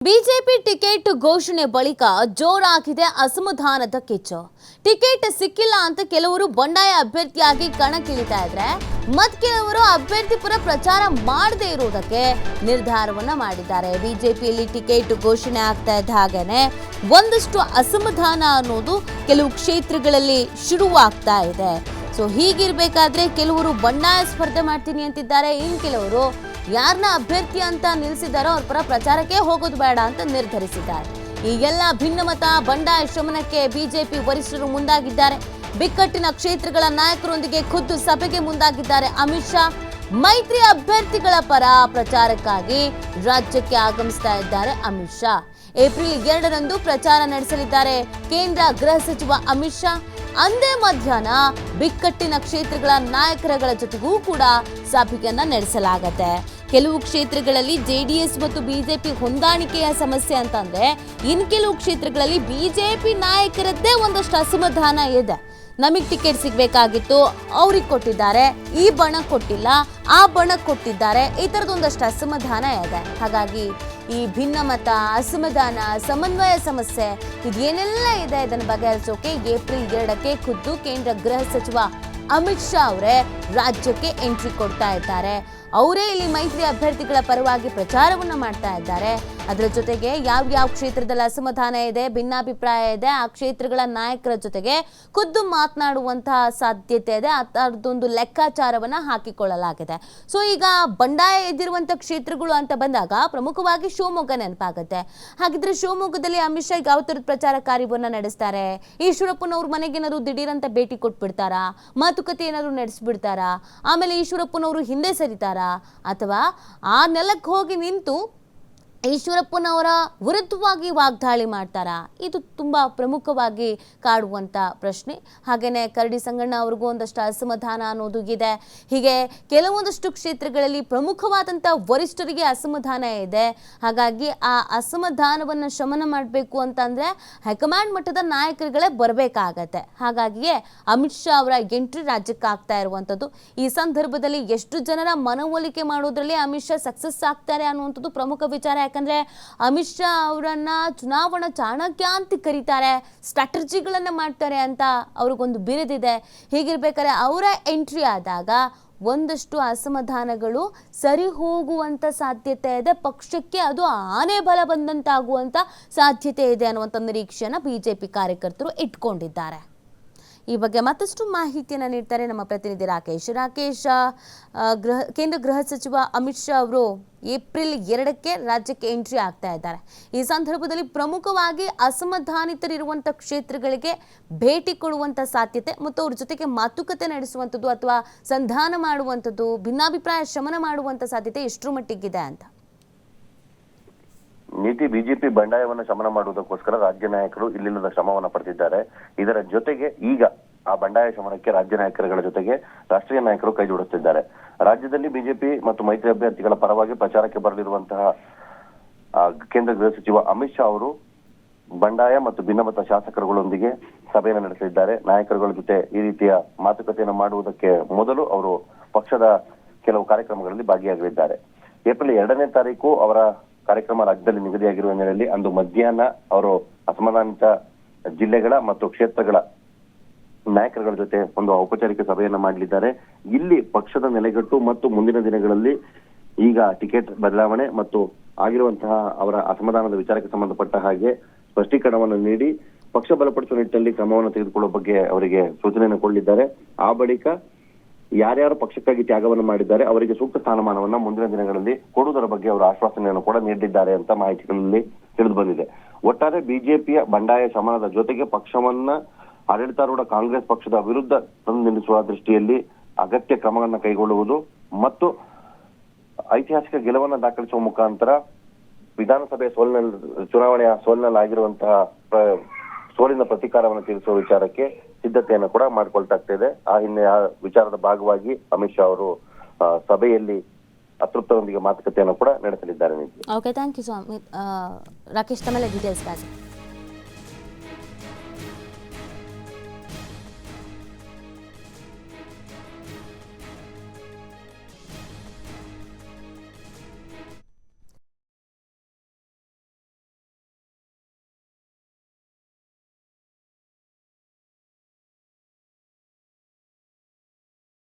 BJP ticket ಘೋಷಣೆ ಬಳಿಕ ಜೋರಾಗಿದೆ ಅಸಮಾಧಾನದ ಕಿಚ್ಚು. ಟಿಕೆಟ್ ಸಿಕ್ಕಿಲ್ಲ ಅಂತ ಕೆಲವರು ಬಂಡಾಯ ಅಭ್ಯರ್ಥಿಯಾಗಿ ಕಣಕ್ಕಿಳಿತಾ ಇದ್ರೆ ಕೆಲವರು ಅಭ್ಯರ್ಥಿ ಪರ ಪ್ರಚಾರ ಮಾಡದೇ ಇರುವುದಕ್ಕೆ ನಿರ್ಧಾರವನ್ನ ಮಾಡಿದ್ದಾರೆ. ಬಿಜೆಪಿಯಲ್ಲಿ ಟಿಕೆಟ್ ಘೋಷಣೆ ಆಗ್ತಾ ಇದ್ದ ಹಾಗೇನೆ ಒಂದಷ್ಟು ಅಸಮಾಧಾನ ಅನ್ನೋದು ಕೆಲವು ಕ್ಷೇತ್ರಗಳಲ್ಲಿ ಶುರುವಾಗ್ತಾ ಇದೆ. ಸೊ ಹೀಗಿರ್ಬೇಕಾದ್ರೆ ಕೆಲವರು ಬಂಡಾಯ ಸ್ಪರ್ಧೆ ಮಾಡ್ತೀನಿ ಅಂತಿದ್ದಾರೆ, ಇನ್ನು ಕೆಲವರು ಯಾರನ್ನ ಅಭ್ಯರ್ಥಿ ಅಂತ ನಿಲ್ಲಿಸಿದಾರೋ ಅವ್ರ ಪರ ಪ್ರಚಾರಕ್ಕೆ ಹೋಗೋದು ಬೇಡ ಅಂತ ನಿರ್ಧರಿಸಿದ್ದಾರೆ. ಈ ಎಲ್ಲ ಭಿನ್ನಮತ ಬಂಡಾಯ ಶಮನಕ್ಕೆ ಬಿಜೆಪಿ ವರಿಷ್ಠರು ಮುಂದಾಗಿದ್ದಾರೆ. ಬಿಕ್ಕಟ್ಟಿನ ಕ್ಷೇತ್ರಗಳ ನಾಯಕರೊಂದಿಗೆ ಖುದ್ದು ಸಭೆಗೆ ಮುಂದಾಗಿದ್ದಾರೆ ಅಮಿತ್ ಶಾ. ಮೈತ್ರಿ ಅಭ್ಯರ್ಥಿಗಳ ಪರ ಪ್ರಚಾರಕ್ಕಾಗಿ ರಾಜ್ಯಕ್ಕೆ ಆಗಮಿಸ್ತಾ ಇದ್ದಾರೆ ಅಮಿತ್ ಶಾ. ಏಪ್ರಿಲ್ 2ರಂದು ಪ್ರಚಾರ ನಡೆಸಲಿದ್ದಾರೆ ಕೇಂದ್ರ ಗೃಹ ಸಚಿವ ಅಮಿತ್ ಶಾ. ಅಂದೇ ಮಧ್ಯಾಹ್ನ ಬಿಕ್ಕಟ್ಟಿನ ಕ್ಷೇತ್ರಗಳ ನಾಯಕರುಗಳ ಜೊತೆಗೂ ಕೂಡ ಸಭೆಯನ್ನ ನಡೆಸಲಾಗುತ್ತೆ. ಕೆಲವು ಕ್ಷೇತ್ರಗಳಲ್ಲಿ ಜೆಡಿಎಸ್ ಮತ್ತು ಬಿಜೆಪಿ ಹೊಂದಾಣಿಕೆಯ ಸಮಸ್ಯೆ ಅಂತಂದ್ರೆ ಇನ್ನು ಕೆಲವು ಕ್ಷೇತ್ರಗಳಲ್ಲಿ ಬಿಜೆಪಿ ನಾಯಕರದ್ದೇ ಒಂದಷ್ಟು ಅಸಮಾಧಾನ ಇದೆ. ನಮಗೆ ಟಿಕೆಟ್ ಸಿಗಬೇಕಾಗಿತ್ತು, ಅವ್ರಿಗೆ ಕೊಟ್ಟಿದ್ದಾರೆ, ಈ ಬಣ ಕೊಟ್ಟಿಲ್ಲ, ಆ ಬಣ ಕೊಟ್ಟಿದ್ದಾರೆ, ಈ ಥರದೊಂದಷ್ಟು ಅಸಮಾಧಾನ ಇದೆ. ಹಾಗಾಗಿ ಈ ಭಿನ್ನಮತ, ಅಸಮಾಧಾನ, ಸಮನ್ವಯ ಸಮಸ್ಯೆ ಇದೇನೆಲ್ಲ ಇದೆ ಇದನ್ನು ಬಗೆಹರಿಸೋಕೆ ಏಪ್ರಿಲ್ 2ಕ್ಕೆ ಖುದ್ದು ಕೇಂದ್ರ ಗೃಹ ಸಚಿವ ಅಮಿತ್ ಶಾ ಅವರೇ ರಾಜ್ಯಕ್ಕೆ ಎಂಟ್ರಿ ಕೊಡ್ತಾ ಇದ್ದಾರೆ. ಅವರೇ ಇಲ್ಲಿ ಮೈತ್ರಿ ಅಭ್ಯರ್ಥಿಗಳ ಪರವಾಗಿ ಪ್ರಚಾರವನ್ನ ಮಾಡ್ತಾ ಇದ್ದಾರೆ. ಅದರ ಜೊತೆಗೆ ಯಾವ ಕ್ಷೇತ್ರದಲ್ಲಿ ಅಸಮಾಧಾನ ಇದೆ, ಭಿನ್ನಾಭಿಪ್ರಾಯ ಇದೆ, ಆ ಕ್ಷೇತ್ರಗಳ ನಾಯಕರ ಜೊತೆಗೆ ಖುದ್ದು ಮಾತನಾಡುವಂತಹ ಸಾಧ್ಯತೆ ಇದೆ. ಅದೊಂದು ಲೆಕ್ಕಾಚಾರವನ್ನ ಹಾಕಿಕೊಳ್ಳಲಾಗಿದೆ. ಸೊ ಈಗ ಬಂಡಾಯ ಎದ್ದಿರುವಂತಹ ಕ್ಷೇತ್ರಗಳು ಅಂತ ಬಂದಾಗ ಪ್ರಮುಖವಾಗಿ ಶಿವಮೊಗ್ಗ ನೆನಪಾಗುತ್ತೆ. ಹಾಗಿದ್ರೆ ಶಿವಮೊಗ್ಗದಲ್ಲಿ ಅಮಿತ್ ಶಾ ಯಾವ ತರದ ಪ್ರಚಾರ ಕಾರ್ಯವನ್ನ ನಡೆಸ್ತಾರೆ? ಈಶ್ವರಪ್ಪನವ್ರ ಮನೆಗೇನಾದ್ರು ದಿಢೀರಂತ ಭೇಟಿ ಕೊಟ್ಬಿಡ್ತಾರಾ? ಮಾತುಕತೆ ಏನಾದ್ರು ನಡೆಸ್ಬಿಡ್ತಾರಾ? ಆಮೇಲೆ ಈಶ್ವರಪ್ಪನವರು ಹಿಂದೆ ಸರಿತಾರಾ? ಅಥವಾ ಆ ನೆಲಕ್ಕೆ ಹೋಗಿ ನಿಂತು ಈಶ್ವರಪ್ಪನವರ ವಿರುದ್ಧವಾಗಿ ವಾಗ್ದಾಳಿ ಮಾಡ್ತಾರಾ? ಇದು ತುಂಬಾ ಪ್ರಮುಖವಾಗಿ ಕಾಡುವಂತ ಪ್ರಶ್ನೆ. ಹಾಗೇನೆ ಕರಡಿ ಸಂಗಣ್ಣ ಅವ್ರಿಗೂ ಒಂದಷ್ಟು ಅಸಮಾಧಾನ ಅನ್ನೋದು ಇದೆ. ಹೀಗೆ ಕೆಲವೊಂದಷ್ಟು ಕ್ಷೇತ್ರಗಳಲ್ಲಿ ಪ್ರಮುಖವಾದಂಥ ವರಿಷ್ಠರಿಗೆ ಅಸಮಾಧಾನ ಇದೆ. ಹಾಗಾಗಿ ಆ ಅಸಮಾಧಾನವನ್ನು ಶಮನ ಮಾಡಬೇಕು ಅಂತಂದ್ರೆ ಹೈಕಮಾಂಡ್ ಮಟ್ಟದ ನಾಯಕರುಗಳೇ ಬರಬೇಕಾಗತ್ತೆ. ಹಾಗಾಗಿಯೇ ಅಮಿತ್ ಶಾ ಅವರ ಎಂಟ್ರಿ ರಾಜ್ಯಕ್ಕೆ ಆಗ್ತಾ ಇರುವಂಥದ್ದು. ಈ ಸಂದರ್ಭದಲ್ಲಿ ಎಷ್ಟು ಜನರ ಮನವೊಲಿಕೆ ಮಾಡೋದ್ರಲ್ಲಿ ಅಮಿತ್ ಶಾ ಸಕ್ಸಸ್ ಆಗ್ತಾರೆ ಅನ್ನುವಂಥದ್ದು ಪ್ರಮುಖ ವಿಚಾರ. ಯಾಕಂದ್ರೆ ಅಮಿತ್ ಶಾ ಅವರನ್ನ ಚುನಾವಣಾ ಚಾಣಕ್ಯ ಅಂತ ಕರೀತಾರೆ, ಸ್ಟ್ರಾಟಜಿಗಳನ್ನ ಮಾಡ್ತಾರೆ ಅಂತ ಅವ್ರಿಗೊಂದು ಬಿರುದಿದೆ. ಹೀಗಿರ್ಬೇಕಾದ್ರೆ ಅವರ ಎಂಟ್ರಿ ಆದಾಗ ಒಂದಷ್ಟು ಅಸಮಾಧಾನಗಳು ಸರಿ ಹೋಗುವಂತ ಸಾಧ್ಯತೆ ಇದೆ. ಪಕ್ಷಕ್ಕೆ ಅದು ಆನೆ ಬಲ ಬಂದಂತಾಗುವಂತ ಸಾಧ್ಯತೆ ಇದೆ ಅನ್ನುವಂಥ ನಿರೀಕ್ಷೆಯನ್ನ ಬಿಜೆಪಿ ಕಾರ್ಯಕರ್ತರು ಇಟ್ಕೊಂಡಿದ್ದಾರೆ. ಈ ಬಗ್ಗೆ ಮತ್ತಷ್ಟು ಮಾಹಿತಿಯನ್ನು ನೀಡ್ತಾರೆ ನಮ್ಮ ಪ್ರತಿನಿಧಿ ರಾಕೇಶ್. ಕೇಂದ್ರ ಗೃಹ ಸಚಿವ ಅಮಿತ್ ಶಾ ಅವರು ಏಪ್ರಿಲ್ 2ಕ್ಕೆ ರಾಜ್ಯಕ್ಕೆ ಎಂಟ್ರಿ ಆಗ್ತಾ ಇದ್ದಾರೆ. ಈ ಸಂದರ್ಭದಲ್ಲಿ ಪ್ರಮುಖವಾಗಿ ಅಸಮಾಧಾನಿತರಿರುವಂಥ ಕ್ಷೇತ್ರಗಳಿಗೆ ಭೇಟಿ ಕೊಡುವಂಥ ಸಾಧ್ಯತೆ ಮತ್ತು ಅವ್ರ ಜೊತೆಗೆ ಮಾತುಕತೆ ನಡೆಸುವಂಥದ್ದು ಅಥವಾ ಸಂಧಾನ ಮಾಡುವಂಥದ್ದು, ಭಿನ್ನಾಭಿಪ್ರಾಯ ಶಮನ ಮಾಡುವಂಥ ಸಾಧ್ಯತೆ ಎಷ್ಟರ ಮಟ್ಟಿಗಿದೆ ಅಂತ? ನೀತಿ ಬಿಜೆಪಿ ಬಂಡಾಯವನ್ನು ಶಮನ ಮಾಡುವುದಕ್ಕೋಸ್ಕರ ರಾಜ್ಯ ನಾಯಕರು ಇಲ್ಲಿಲ್ಲದ ಶ್ರಮವನ್ನು ಪಡೆದಿದ್ದಾರೆ. ಇದರ ಜೊತೆಗೆ ಈಗ ಆ ಬಂಡಾಯ ಶಮನಕ್ಕೆ ರಾಜ್ಯ ನಾಯಕರುಗಳ ಜೊತೆಗೆ ರಾಷ್ಟ್ರೀಯ ನಾಯಕರು ಕೈ ಜೋಡಿಸುತ್ತಿದ್ದಾರೆ. ರಾಜ್ಯದಲ್ಲಿ ಬಿಜೆಪಿ ಮತ್ತು ಮೈತ್ರಿ ಅಭ್ಯರ್ಥಿಗಳ ಪರವಾಗಿ ಪ್ರಚಾರಕ್ಕೆ ಬರಲಿರುವಂತಹ ಕೇಂದ್ರ ಗೃಹ ಸಚಿವ ಅಮಿತ್ ಶಾ ಅವರು ಬಂಡಾಯ ಮತ್ತು ಭಿನ್ನಮತ ಶಾಸಕರುಗಳೊಂದಿಗೆ ಸಭೆಯನ್ನು ನಡೆಸಲಿದ್ದಾರೆ. ನಾಯಕರುಗಳ ಜೊತೆ ಈ ರೀತಿಯ ಮಾತುಕತೆಯನ್ನು ಮಾಡುವುದಕ್ಕೆ ಮೊದಲು ಅವರು ಪಕ್ಷದ ಕೆಲವು ಕಾರ್ಯಕ್ರಮಗಳಲ್ಲಿ ಭಾಗಿಯಾಗಲಿದ್ದಾರೆ. ಏಪ್ರಿಲ್ 2ನೇ ತಾರೀಕು ಅವರ ಕಾರ್ಯಕ್ರಮ ರಾಜ್ಯದಲ್ಲಿ ನಿಗದಿಯಾಗಿರುವ ಹಿನ್ನೆಲೆಯಲ್ಲಿ ಅಂದು ಮಧ್ಯಾಹ್ನ ಅವರು ಅಸಮಾಧಾನಿತ ಜಿಲ್ಲೆಗಳ ಮತ್ತು ಕ್ಷೇತ್ರಗಳ ನಾಯಕರುಗಳ ಜೊತೆ ಒಂದು ಔಪಚಾರಿಕ ಸಭೆಯನ್ನ ಮಾಡಲಿದ್ದಾರೆ. ಇಲ್ಲಿ ಪಕ್ಷದ ನೆಲೆಗಟ್ಟು ಮತ್ತು ಮುಂದಿನ ದಿನಗಳಲ್ಲಿ ಈಗ ಟಿಕೆಟ್ ಬದಲಾವಣೆ ಮತ್ತು ಆಗಿರುವಂತಹ ಅವರ ಅಸಮಾಧಾನದ ವಿಚಾರಕ್ಕೆ ಸಂಬಂಧಪಟ್ಟ ಹಾಗೆ ಸ್ಪಷ್ಟೀಕರಣವನ್ನು ನೀಡಿ ಪಕ್ಷ ಬಲಪಡಿಸುವ ನಿಟ್ಟಿನಲ್ಲಿ ಕ್ರಮವನ್ನು ತೆಗೆದುಕೊಳ್ಳುವ ಬಗ್ಗೆ ಅವರಿಗೆ ಸೂಚನೆಯನ್ನು ಕೊಡಲಿದ್ದಾರೆ. ಆ ಬಳಿಕ ಯಾರ್ಯಾರು ಪಕ್ಷಕ್ಕಾಗಿ ತ್ಯಾಗವನ್ನು ಮಾಡಿದ್ದಾರೆ ಅವರಿಗೆ ಸೂಕ್ತ ಸ್ಥಾನಮಾನವನ್ನ ಮುಂದಿನ ದಿನಗಳಲ್ಲಿ ಕೊಡುವುದರ ಬಗ್ಗೆ ಅವರು ಆಶ್ವಾಸನೆಯನ್ನು ಕೂಡ ನೀಡಿದ್ದಾರೆ ಅಂತ ಮಾಹಿತಿಗಳಲ್ಲಿ ತಿಳಿದು ಬಂದಿದೆ. ಒಟ್ಟಾರೆ ಬಿಜೆಪಿಯ ಬಂಡಾಯ ಶಮನದ ಜೊತೆಗೆ ಪಕ್ಷವನ್ನ ಆಡಳಿತಾರೂಢ ಕಾಂಗ್ರೆಸ್ ಪಕ್ಷದ ವಿರುದ್ಧ ತಂದು ನಿಲ್ಲಿಸುವ ದೃಷ್ಟಿಯಲ್ಲಿ ಅಗತ್ಯ ಕ್ರಮವನ್ನ ಕೈಗೊಳ್ಳುವುದು ಮತ್ತು ಐತಿಹಾಸಿಕ ಗೆಲುವನ್ನ ದಾಖಲಿಸುವ ಮುಖಾಂತರ ವಿಧಾನಸಭೆ ಚುನಾವಣೆಯ ಸೋಲಿನಲ್ಲಿ ಆಗಿರುವಂತಹ ಸೋಲಿನ ಪ್ರತೀಕಾರವನ್ನು ತೀರಿಸುವ ವಿಚಾರಕ್ಕೆ ಸಿದ್ಧತೆಯನ್ನು ಕೂಡ ಮಾಡಿಕೊಳ್ತಾ ಇದೆ. ಆ ವಿಚಾರದ ಭಾಗವಾಗಿ ಅಮಿತ್ ಶಾ ಅವರು ಸಭೆಯಲ್ಲಿ ಅತೃಪ್ತರೊಂದಿಗೆ ಮಾತುಕತೆಯನ್ನು ಕೂಡ ನಡೆಸಲಿದ್ದಾರೆ. Okay, thank you Rakesh. ತಮ್ಮೆಲ್ಲ ಡೀಟೇಲ್ಸ್